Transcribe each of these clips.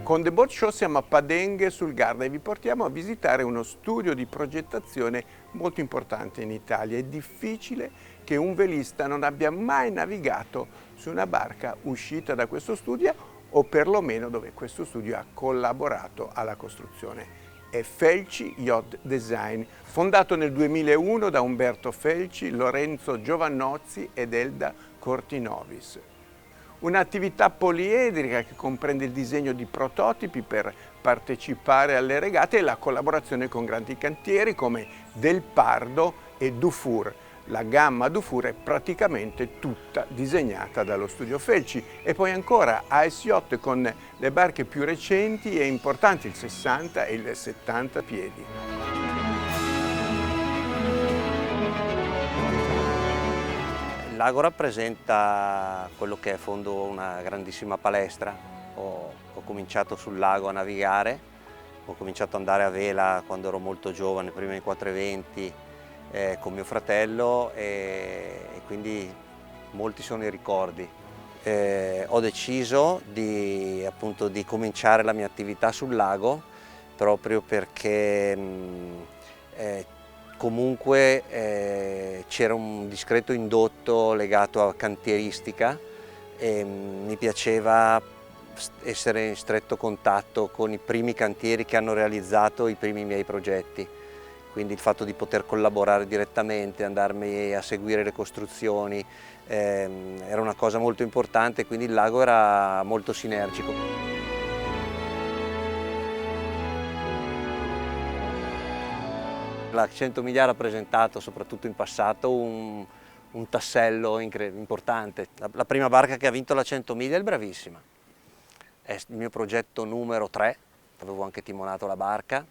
Con The Boat Show siamo a Padenghe sul Garda e vi portiamo a visitare uno studio di progettazione molto importante in Italia. È difficile che un velista non abbia mai navigato su una barca uscita da questo studio o perlomeno dove questo studio ha collaborato alla costruzione. È Felci Yacht Design, fondato nel 2001 da Umberto Felci, Lorenzo Giovannozzi ed Elda Cortinovis. Un'attività poliedrica che comprende il disegno di prototipi per partecipare alle regate e la collaborazione con grandi cantieri come Del Pardo e Dufour. La gamma Dufour è praticamente tutta disegnata dallo studio Felci. E poi ancora Ice Yacht con le barche più recenti e importanti, il 60 e il 70 piedi. Il lago rappresenta quello che è in fondo una grandissima palestra. Ho cominciato sul lago a navigare, ho cominciato ad andare a vela quando ero molto giovane, prima in 420 con mio fratello e quindi molti sono i ricordi. Ho deciso appunto di cominciare la mia attività sul lago proprio perché comunque c'era un discreto indotto legato a cantieristica e mi piaceva essere in stretto contatto con i primi cantieri che hanno realizzato i primi miei progetti. Quindi il fatto di poter collaborare direttamente, andarmi a seguire le costruzioni, era una cosa molto importante, quindi il lago era molto sinergico. La 100 miglia ha rappresentato, soprattutto in passato, un tassello importante. La prima barca che ha vinto la 100 miglia è il Bravissima. È il mio progetto numero 3, avevo anche timonato la barca.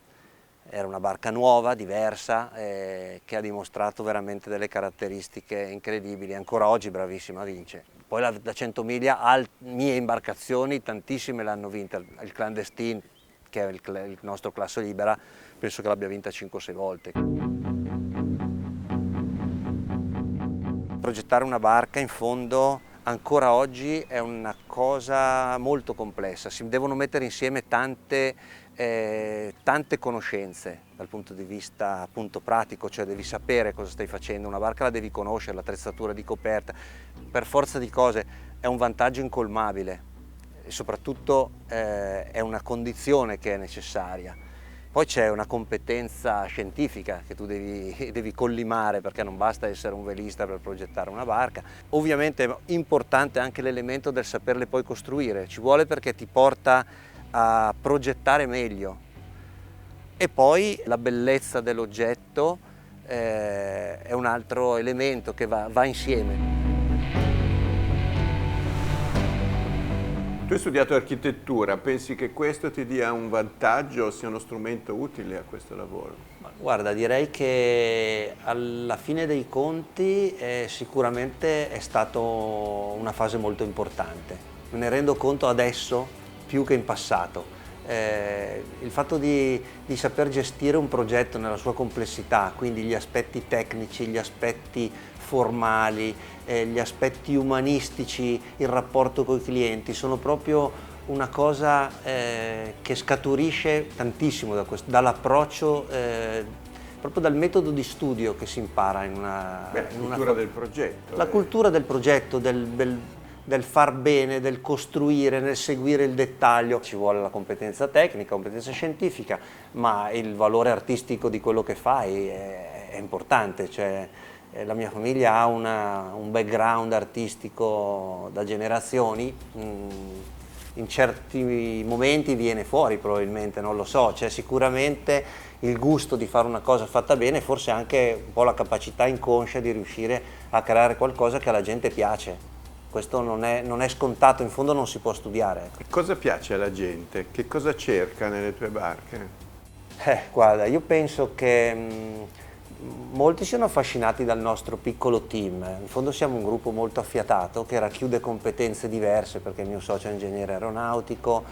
Era una barca nuova, diversa, che ha dimostrato veramente delle caratteristiche incredibili. Ancora oggi Bravissima vince. Poi la 100 miglia, mie imbarcazioni, tantissime l'hanno vinta. Il Clandestine, che è il nostro classe libera, penso che l'abbia vinta 5-6 volte. Progettare una barca in fondo ancora oggi è una cosa molto complessa, si devono mettere insieme tante conoscenze dal punto di vista appunto pratico, cioè devi sapere cosa stai facendo, una barca la devi conoscere, l'attrezzatura di coperta, per forza di cose è un vantaggio incolmabile e soprattutto è una condizione che è necessaria. Poi c'è una competenza scientifica che tu devi collimare, perché non basta essere un velista per progettare una barca. Ovviamente è importante anche l'elemento del saperle poi costruire, ci vuole perché ti porta a progettare meglio. E poi la bellezza dell'oggetto è un altro elemento che va insieme. Tu hai studiato architettura, pensi che questo ti dia un vantaggio o sia uno strumento utile a questo lavoro? Guarda, direi che alla fine dei conti sicuramente è stata una fase molto importante. Me ne rendo conto adesso più che in passato. Il fatto di saper gestire un progetto nella sua complessità, quindi gli aspetti tecnici, gli aspetti formali, gli aspetti umanistici, il rapporto con i clienti, sono proprio una cosa che scaturisce tantissimo dall'approccio, proprio dal metodo di studio che si impara in una... La cultura del progetto. La cultura del progetto, del far bene, del costruire, nel seguire il dettaglio. Ci vuole la competenza tecnica, competenza scientifica, ma il valore artistico di quello che fai è importante. Cioè, la mia famiglia ha un background artistico da generazioni, in certi momenti viene fuori probabilmente, non lo so, c'è sicuramente il gusto di fare una cosa fatta bene, forse anche un po' la capacità inconscia di riuscire a creare qualcosa che alla gente piace. Questo non è scontato, in fondo non si può studiare. Cosa piace alla gente? Che cosa cerca nelle tue barche? Guarda, io penso che molti siano affascinati dal nostro piccolo team. In fondo siamo un gruppo molto affiatato che racchiude competenze diverse, perché il mio socio è ingegnere aeronautico,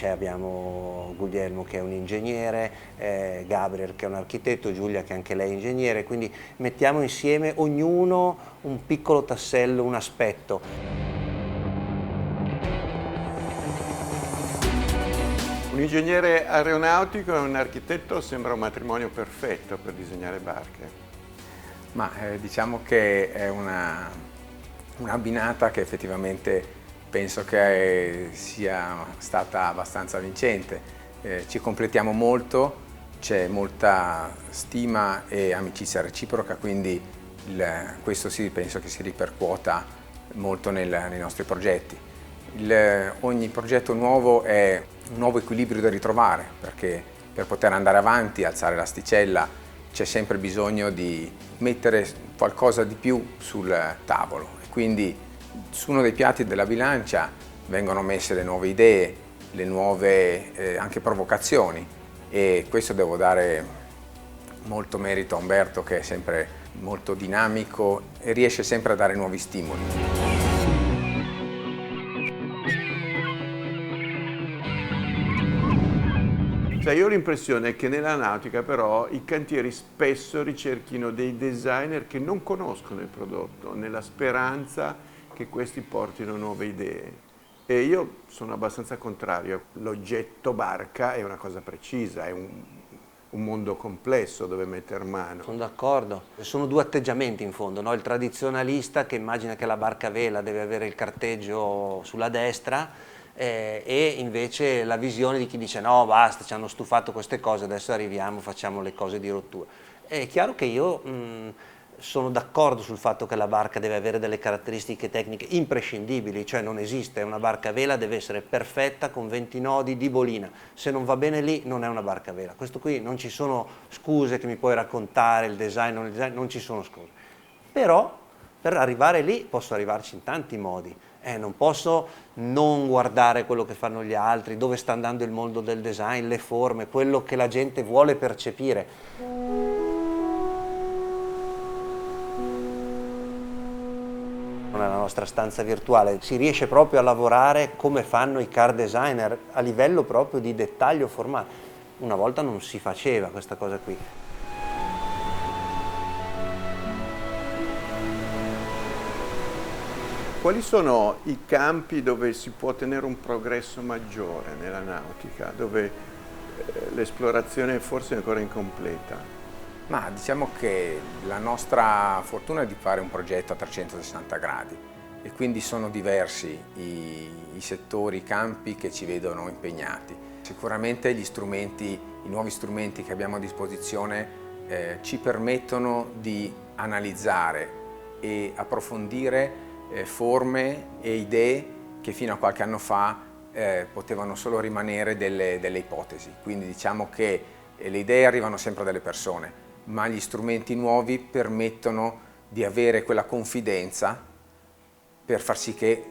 abbiamo Guglielmo che è un ingegnere, Gabriel che è un architetto, Giulia che anche lei è ingegnere, quindi mettiamo insieme ognuno un piccolo tassello, un aspetto. ingegnere aeronautico e un architetto sembra un matrimonio perfetto per disegnare barche. Ma diciamo che è un'abbinata che effettivamente penso che sia stata abbastanza vincente. Ci completiamo molto, c'è molta stima e amicizia reciproca, quindi questo sì, penso che si ripercuota molto nei nostri progetti. Ogni progetto nuovo è un nuovo equilibrio da ritrovare, perché per poter andare avanti, alzare l'asticella, c'è sempre bisogno di mettere qualcosa di più sul tavolo. E quindi su uno dei piatti della bilancia vengono messe le nuove idee, le nuove anche provocazioni, e questo devo dare molto merito a Umberto, che è sempre molto dinamico e riesce sempre a dare nuovi stimoli. Cioè, io ho l'impressione che nella nautica però i cantieri spesso ricerchino dei designer che non conoscono il prodotto, nella speranza che questi portino nuove idee. E io sono abbastanza contrario. L'oggetto barca è una cosa precisa, è un mondo complesso dove metter mano. Sono d'accordo. Sono due atteggiamenti in fondo, no? Il tradizionalista che immagina che la barca a vela deve avere il carteggio sulla destra, e invece la visione di chi dice no, basta, ci hanno stufato queste cose, adesso arriviamo, facciamo le cose di rottura. È chiaro che io sono d'accordo sul fatto che la barca deve avere delle caratteristiche tecniche imprescindibili, cioè non esiste una barca a vela, deve essere perfetta con 20 nodi di bolina, se non va bene lì non è una barca a vela. Questo qui non ci sono scuse che mi puoi raccontare, il design, non ci sono scuse. Però per arrivare lì posso arrivarci in tanti modi. Non posso non guardare quello che fanno gli altri, dove sta andando il mondo del design, le forme, quello che la gente vuole percepire. Nella nostra stanza virtuale si riesce proprio a lavorare come fanno i car designer, a livello proprio di dettaglio formale. Una volta non si faceva questa cosa qui. Quali sono i campi dove si può ottenere un progresso maggiore nella nautica, dove l'esplorazione forse è ancora incompleta? Ma diciamo che la nostra fortuna è di fare un progetto a 360 gradi e quindi sono diversi i settori, i campi che ci vedono impegnati. Sicuramente i nuovi strumenti che abbiamo a disposizione ci permettono di analizzare e approfondire forme e idee che fino a qualche anno fa potevano solo rimanere delle ipotesi. Quindi diciamo che le idee arrivano sempre dalle persone, ma gli strumenti nuovi permettono di avere quella confidenza per far sì che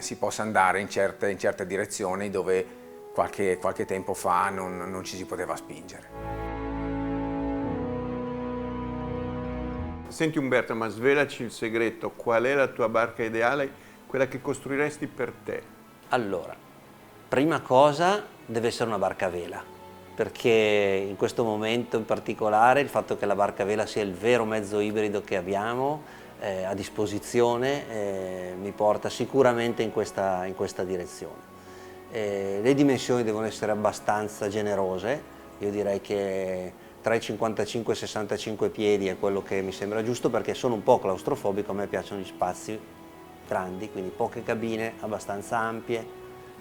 si possa andare in certe direzioni dove qualche tempo fa non ci si poteva spingere. Senti Umberto, ma svelaci il segreto, qual è la tua barca ideale, quella che costruiresti per te? Allora, prima cosa deve essere una barca a vela, perché in questo momento in particolare il fatto che la barca a vela sia il vero mezzo ibrido che abbiamo a disposizione mi porta sicuramente in questa direzione. Le dimensioni devono essere abbastanza generose, io direi che tra i 55 e i 65 piedi è quello che mi sembra giusto, perché sono un po' claustrofobico, a me piacciono gli spazi grandi, quindi poche cabine abbastanza ampie,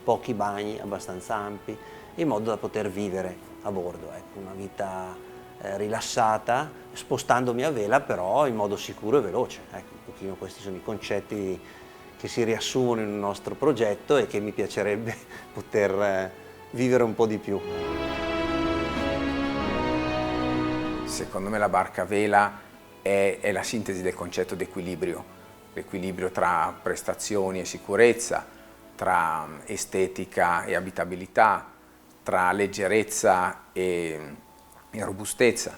pochi bagni abbastanza ampi, in modo da poter vivere a bordo, ecco, una vita rilassata, spostandomi a vela però in modo sicuro e veloce. Ecco, un pochino questi sono i concetti che si riassumono in un nostro progetto e che mi piacerebbe poter vivere un po' di più. Secondo me la barca a vela è la sintesi del concetto di equilibrio, l'equilibrio tra prestazioni e sicurezza, tra estetica e abitabilità, tra leggerezza e robustezza.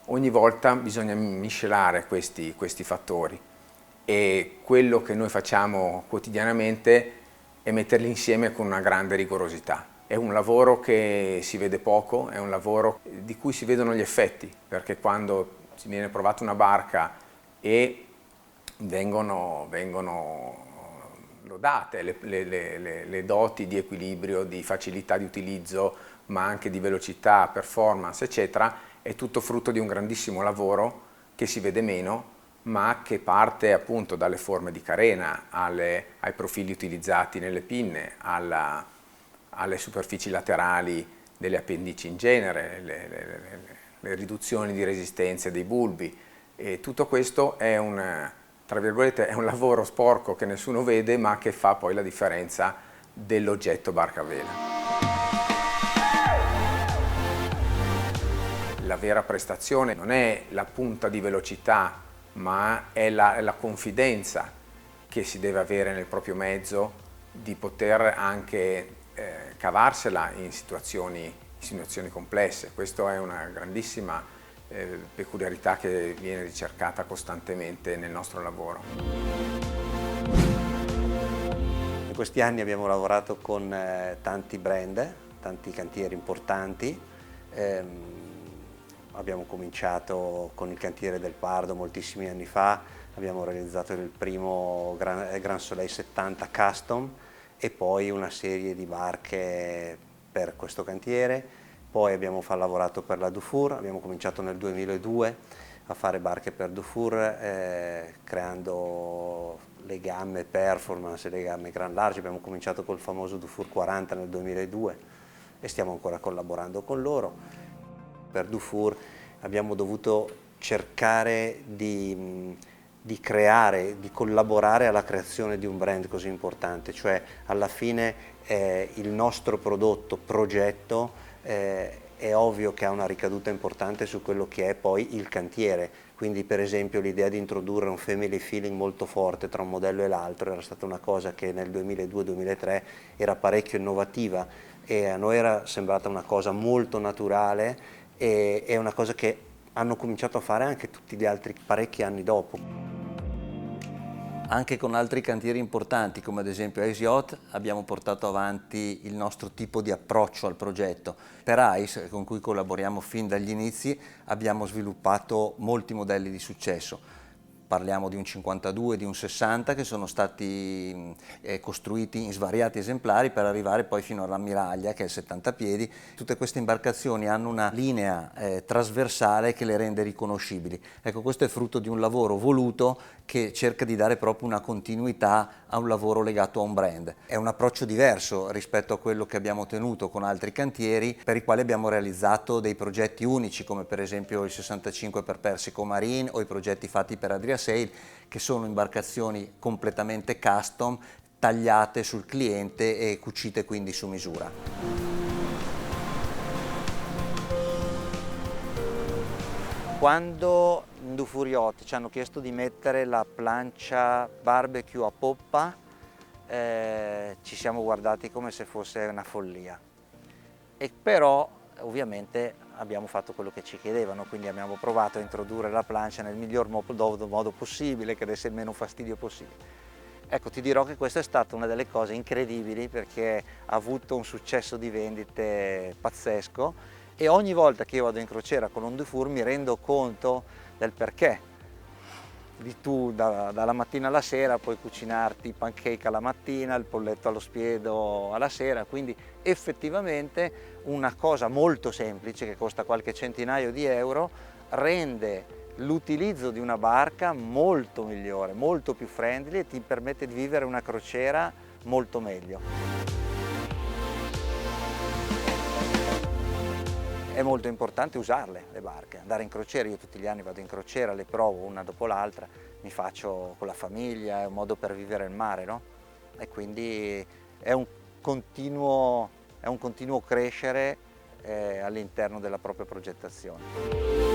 Ogni volta bisogna miscelare questi fattori e quello che noi facciamo quotidianamente è metterli insieme con una grande rigorosità. È un lavoro che si vede poco, è un lavoro di cui si vedono gli effetti, perché quando si viene provata una barca e vengono lodate, le doti di equilibrio, di facilità di utilizzo, ma anche di velocità, performance, eccetera, è tutto frutto di un grandissimo lavoro che si vede meno, ma che parte appunto dalle forme di carena, ai profili utilizzati nelle pinne, alle superfici laterali delle appendici in genere, le riduzioni di resistenze dei bulbi. E tutto questo è tra virgolette, è un lavoro sporco che nessuno vede, ma che fa poi la differenza dell'oggetto barca a vela. La vera prestazione non è la punta di velocità, ma è la confidenza che si deve avere nel proprio mezzo di poter anche cavarsela in situazioni complesse. Questa è una grandissima peculiarità che viene ricercata costantemente nel nostro lavoro. In questi anni abbiamo lavorato con tanti brand, tanti cantieri importanti. Abbiamo cominciato con il cantiere del Pardo moltissimi anni fa, abbiamo realizzato il primo Grand Soleil 70 Custom e poi una serie di barche per questo cantiere. Poi abbiamo lavorato per la Dufour, abbiamo cominciato nel 2002 a fare barche per Dufour creando le gamme Performance e le gamme Grand Large. Abbiamo cominciato col famoso Dufour 40 nel 2002 e stiamo ancora collaborando con loro. Per Dufour abbiamo dovuto cercare di collaborare alla creazione di un brand così importante, cioè alla fine il nostro progetto è ovvio che ha una ricaduta importante su quello che è poi il cantiere, quindi per esempio l'idea di introdurre un family feeling molto forte tra un modello e l'altro era stata una cosa che nel 2002-2003 era parecchio innovativa e a noi era sembrata una cosa molto naturale e è una cosa che hanno cominciato a fare anche tutti gli altri parecchi anni dopo. Anche con altri cantieri importanti come ad esempio Ice Yacht abbiamo portato avanti il nostro tipo di approccio al progetto. Per Ice, con cui collaboriamo fin dagli inizi, abbiamo sviluppato molti modelli di successo. Parliamo di un 52, di un 60 che sono stati costruiti in svariati esemplari per arrivare poi fino all'ammiraglia che è il 70 piedi. Tutte queste imbarcazioni hanno una linea trasversale che le rende riconoscibili. Ecco, questo è frutto di un lavoro voluto che cerca di dare proprio una continuità a un lavoro legato a un brand. È un approccio diverso rispetto a quello che abbiamo tenuto con altri cantieri per i quali abbiamo realizzato dei progetti unici come per esempio il 65 per Persico Marine o i progetti fatti per Adria Sail, che sono imbarcazioni completamente custom, tagliate sul cliente e cucite quindi su misura. Quando in Dufour Yacht ci hanno chiesto di mettere la plancia barbecue a poppa, ci siamo guardati come se fosse una follia. E però ovviamente abbiamo fatto quello che ci chiedevano, quindi abbiamo provato a introdurre la plancia nel miglior modo possibile, che desse il meno fastidio possibile. Ecco, ti dirò che questa è stata una delle cose incredibili perché ha avuto un successo di vendite pazzesco e ogni volta che io vado in crociera con un Dufour mi rendo conto del perché. Tu dalla mattina alla sera puoi cucinarti i pancake alla mattina, il polletto allo spiedo alla sera, quindi effettivamente una cosa molto semplice che costa qualche centinaio di euro rende l'utilizzo di una barca molto migliore, molto più friendly e ti permette di vivere una crociera molto meglio. È molto importante usarle le barche, andare in crociera, io tutti gli anni vado in crociera, le provo una dopo l'altra, mi faccio con la famiglia, è un modo per vivere il mare, no? E quindi è un continuo crescere all'interno della propria progettazione.